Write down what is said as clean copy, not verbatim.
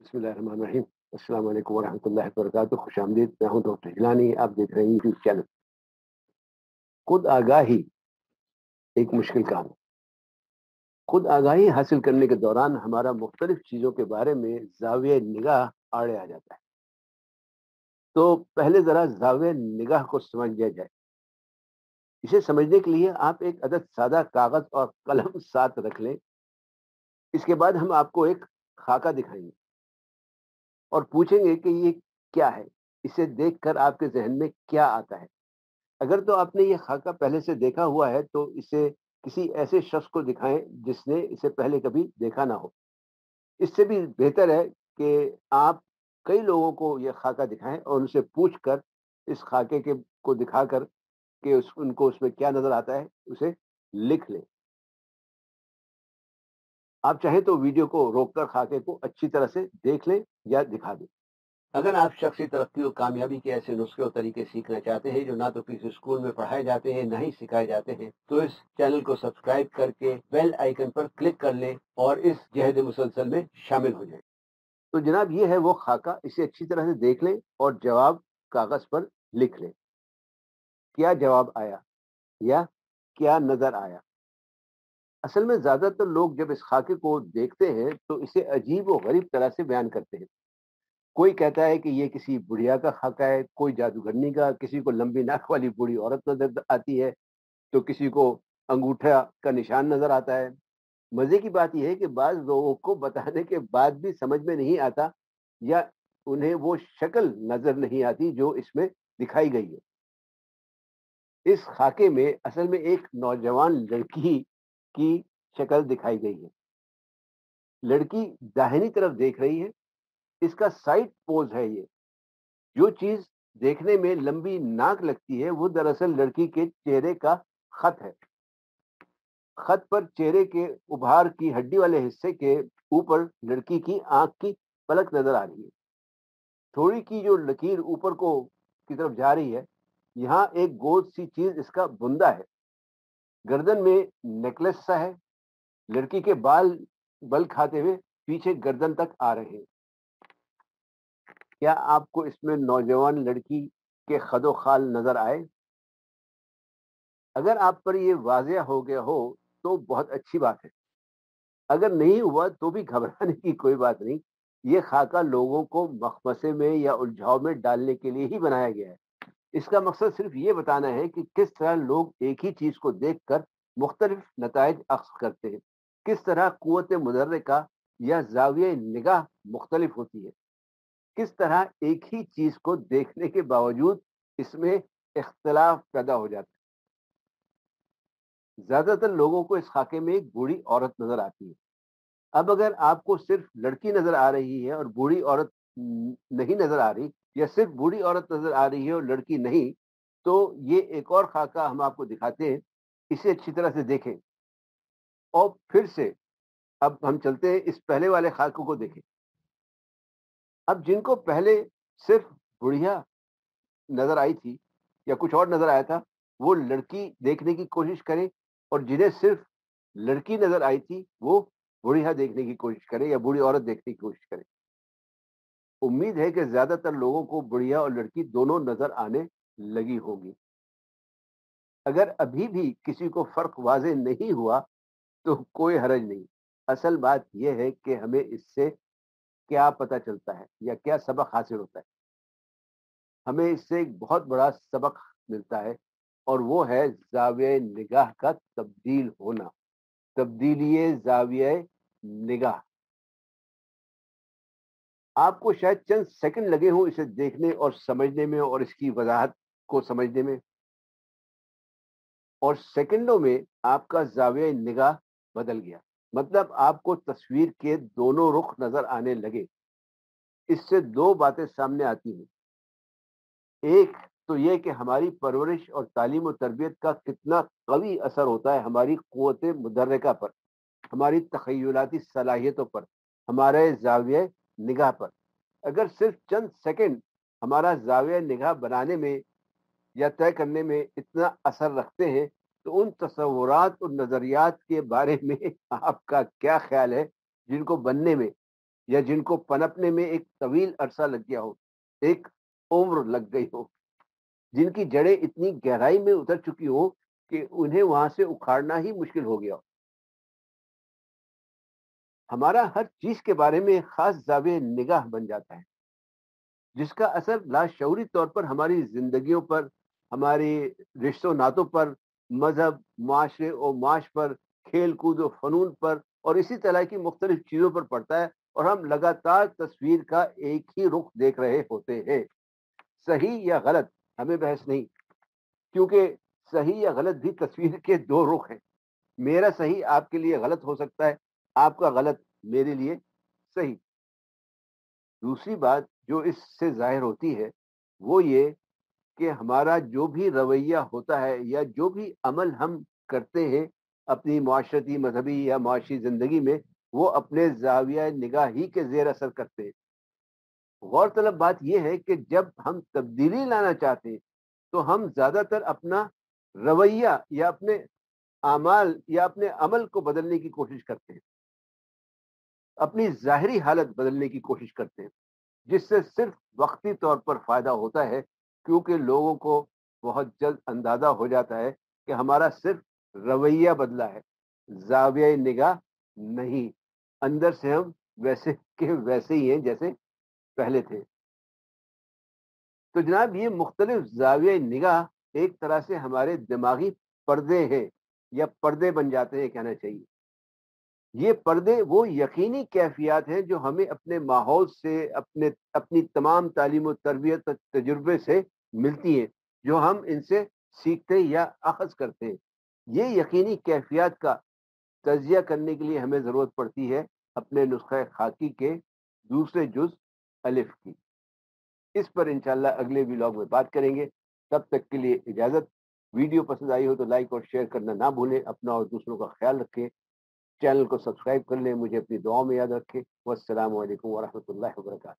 بسم اللہ الرحمن الرحیم. السلام علیکم ورحمۃ اللہ وبرکاتہ. خوش آمدید. میں ہوں ڈاکٹر ہلانی. آپ دیکھ رہے ہیں یوٹیوب چینل. خود آگاہی ایک مشکل کام ہے. خود آگاہی حاصل کرنے کے دوران ہمارا مختلف چیزوں کے بارے میں زاویہ نگاہ آڑے آ جاتا ہے. تو پہلے ذرا زاویہ نگاہ کو سمجھ لیا جائے. اسے سمجھنے کے لیے آپ ایک عدد سادہ کاغذ اور قلم ساتھ رکھ لیں. اس کے بعد ہم آپ کو ایک خاکہ دکھائیں گے اور پوچھیں گے کہ یہ کیا ہے. اسے دیکھ کر آپ کے ذہن میں کیا آتا ہے. اگر تو آپ نے یہ خاکہ پہلے سے دیکھا ہوا ہے تو اسے کسی ایسے شخص کو دکھائیں جس نے اسے پہلے کبھی دیکھا نہ ہو. اس سے بھی بہتر ہے کہ آپ کئی لوگوں کو یہ خاکہ دکھائیں اور ان سے پوچھ کر اس خاکے کو دکھا کر کہ ان کو اس میں کیا نظر آتا ہے اسے لکھ لیں. آپ چاہیں تو ویڈیو کو روک کر خاکے کو اچھی طرح سے دیکھ لیں یا دکھا دیں. اگر آپ شخصی ترقی اور کامیابی کے ایسے نسخے اور طریقے سیکھنا چاہتے ہیں جو نہ تو کسی اسکول میں پڑھائے جاتے ہیں نہ ہی سکھائے جاتے ہیں تو اس چینل کو سبسکرائب کر کے بیل آئیکن پر کلک کر لیں اور اس جہد مسلسل میں شامل ہو جائیں. تو جناب یہ ہے وہ خاکہ. اسے اچھی طرح سے دیکھ لیں اور جواب کاغذ پر لکھ لیں. کیا جواب آیا یا کیا نظر آیا؟ اصل میں زیادہ تر لوگ جب اس خاکے کو دیکھتے ہیں تو اسے عجیب و غریب طرح سے بیان کرتے ہیں. کوئی کہتا ہے کہ یہ کسی بڑھیا کا خاکہ ہے, کوئی جادوگرنی کا, کسی کو لمبی ناک والی بوڑھی عورت نظر آتی ہے تو کسی کو انگوٹھا کا نشان نظر آتا ہے. مزے کی بات یہ ہے کہ بعض لوگوں کو بتانے کے بعد بھی سمجھ میں نہیں آتا یا انہیں وہ شکل نظر نہیں آتی جو اس میں دکھائی گئی ہے. اس خاکے میں اصل میں ایک نوجوان لڑکی کی شکل دکھائی گئی ہے. لڑکی داہنی طرف دیکھ رہی ہے. اس کا سائڈ پوز ہے. یہ جو چیز دیکھنے میں لمبی ناک لگتی ہے وہ دراصل لڑکی کے چہرے کا خط ہے. خط پر چہرے کے ابھار کی ہڈی والے حصے کے اوپر لڑکی کی آنکھ کی پلک نظر آ رہی ہے. تھوڑی کی جو لکیر اوپر کی طرف جا رہی ہے, یہاں ایک گود سی چیز اس کا بندہ ہے. گردن میں نیکلس سا ہے. لڑکی کے بال بل کھاتے ہوئے پیچھے گردن تک آ رہے ہیں. کیا آپ کو اس میں نوجوان لڑکی کے خد و خال نظر آئے؟ اگر آپ پر یہ واضح ہو گیا ہو تو بہت اچھی بات ہے. اگر نہیں ہوا تو بھی گھبرانے کی کوئی بات نہیں. یہ خاکہ لوگوں کو مخمصے میں یا الجھاؤ میں ڈالنے کے لیے ہی بنایا گیا ہے. اس کا مقصد صرف یہ بتانا ہے کہ کس طرح لوگ ایک ہی چیز کو دیکھ کر مختلف نتائج اخذ کرتے ہیں. کس طرح قوت مدرکہ یا زاویہ نگاہ مختلف ہوتی ہے. کس طرح ایک ہی چیز کو دیکھنے کے باوجود اس میں اختلاف پیدا ہو جاتا ہے. زیادہ تر لوگوں کو اس خاکے میں ایک بوڑھی عورت نظر آتی ہے. اب اگر آپ کو صرف لڑکی نظر آ رہی ہے اور بوڑھی عورت نہیں نظر آ رہی, یا صرف بوڑھی عورت نظر آ رہی ہے اور لڑکی نہیں, تو یہ ایک اور خاکہ ہم آپ کو دکھاتے ہیں. اسے اچھی طرح سے دیکھیں اور پھر سے اب ہم چلتے ہیں اس پہلے والے خاکوں کو دیکھیں. اب جن کو پہلے صرف بڑھیا نظر آئی تھی یا کچھ اور نظر آیا تھا وہ لڑکی دیکھنے کی کوشش کریں, اور جنہیں صرف لڑکی نظر آئی تھی وہ بڑھیا دیکھنے کی کوشش کریں یا بوڑھی عورت دیکھنے کی کوشش کریں. امید ہے کہ زیادہ تر لوگوں کو بڑھیا اور لڑکی دونوں نظر آنے لگی ہوگی. اگر ابھی بھی کسی کو فرق واضح نہیں ہوا تو کوئی حرج نہیں. اصل بات یہ ہے کہ ہمیں اس سے کیا پتہ چلتا ہے یا کیا سبق حاصل ہوتا ہے. ہمیں اس سے ایک بہت بڑا سبق ملتا ہے اور وہ ہے زاویہ نگاہ کا تبدیل ہونا. تبدیلی زاویہ نگاہ. آپ کو شاید چند سیکنڈ لگے ہوں اسے دیکھنے اور سمجھنے میں اور اس کی وضاحت کو سمجھنے میں, اور سیکنڈوں میں آپ کا زاویہ نگاہ بدل گیا. مطلب آپ کو تصویر کے دونوں رخ نظر آنے لگے. اس سے دو باتیں سامنے آتی ہیں. ایک تو یہ کہ ہماری پرورش اور تعلیم و تربیت کا کتنا قوی اثر ہوتا ہے ہماری قوت مدرکہ پر, ہماری تخیلاتی صلاحیتوں پر, ہمارے زاویہ نگاہ پر. اگر صرف چند سیکنڈ ہمارا زاویہ نگاہ بنانے میں یا طے کرنے میں اتنا اثر رکھتے ہیں تو ان تصورات اور نظریات کے بارے میں آپ کا کیا خیال ہے جن کو بننے میں یا جن کو پنپنے میں ایک طویل عرصہ لگ گیا ہو, ایک عمر لگ گئی ہو, جن کی جڑیں اتنی گہرائی میں اتر چکی ہو کہ انہیں وہاں سے اکھاڑنا ہی مشکل ہو گیا ہو. ہمارا ہر چیز کے بارے میں ایک خاص زاویہ نگاہ بن جاتا ہے, جس کا اثر لاشعوری طور پر ہماری زندگیوں پر, ہماری رشتوں ناتوں پر, مذہب, معاشرے و معاش پر, کھیل کود و فنون پر اور اسی طرح کی مختلف چیزوں پر پڑتا ہے, اور ہم لگاتار تصویر کا ایک ہی رخ دیکھ رہے ہوتے ہیں. صحیح یا غلط ہمیں بحث نہیں, کیونکہ صحیح یا غلط بھی تصویر کے دو رخ ہیں. میرا صحیح آپ کے لیے غلط ہو سکتا ہے, آپ کا غلط میرے لیے صحیح. دوسری بات جو اس سے ظاہر ہوتی ہے وہ یہ کہ ہمارا جو بھی رویہ ہوتا ہے یا جو بھی عمل ہم کرتے ہیں اپنی معاشرتی, مذہبی یا معاشی زندگی میں, وہ اپنے زاویہ نگاہ ہی کے زیر اثر کرتے ہیں. غور طلب بات یہ ہے کہ جب ہم تبدیلی لانا چاہتے ہیں تو ہم زیادہ تر اپنا رویہ یا اپنے اعمال یا اپنے عمل کو بدلنے کی کوشش کرتے ہیں, اپنی ظاہری حالت بدلنے کی کوشش کرتے ہیں, جس سے صرف وقتی طور پر فائدہ ہوتا ہے, کیونکہ لوگوں کو بہت جلد اندازہ ہو جاتا ہے کہ ہمارا صرف رویہ بدلا ہے, زاویہ نگاہ نہیں. اندر سے ہم ویسے کے ویسے ہی ہیں جیسے پہلے تھے. تو جناب یہ مختلف زاویہ نگاہ ایک طرح سے ہمارے دماغی پردے ہیں, یا پردے بن جاتے ہیں کہنا چاہیے. یہ پردے وہ یقینی کیفیات ہیں جو ہمیں اپنے ماحول سے, اپنی تمام تعلیم و تربیت تجربے سے ملتی ہیں, جو ہم ان سے سیکھتے یا اخذ کرتے ہیں. یہ یقینی کیفیات کا تجزیہ کرنے کے لیے ہمیں ضرورت پڑتی ہے اپنے نسخہ خاکی کے دوسرے جز الف کی. اس پر انشاءاللہ اگلے ولاگ میں بات کریں گے. تب تک کے لیے اجازت. ویڈیو پسند آئی ہو تو لائک اور شیئر کرنا نہ بھولیں. اپنا اور دوسروں کا خیال رکھیں. چینل کو سبسکرائب کر لیں. مجھے اپنی دعاؤں میں یاد رکھیں. والسلام علیکم ورحمۃ اللہ وبرکاتہ.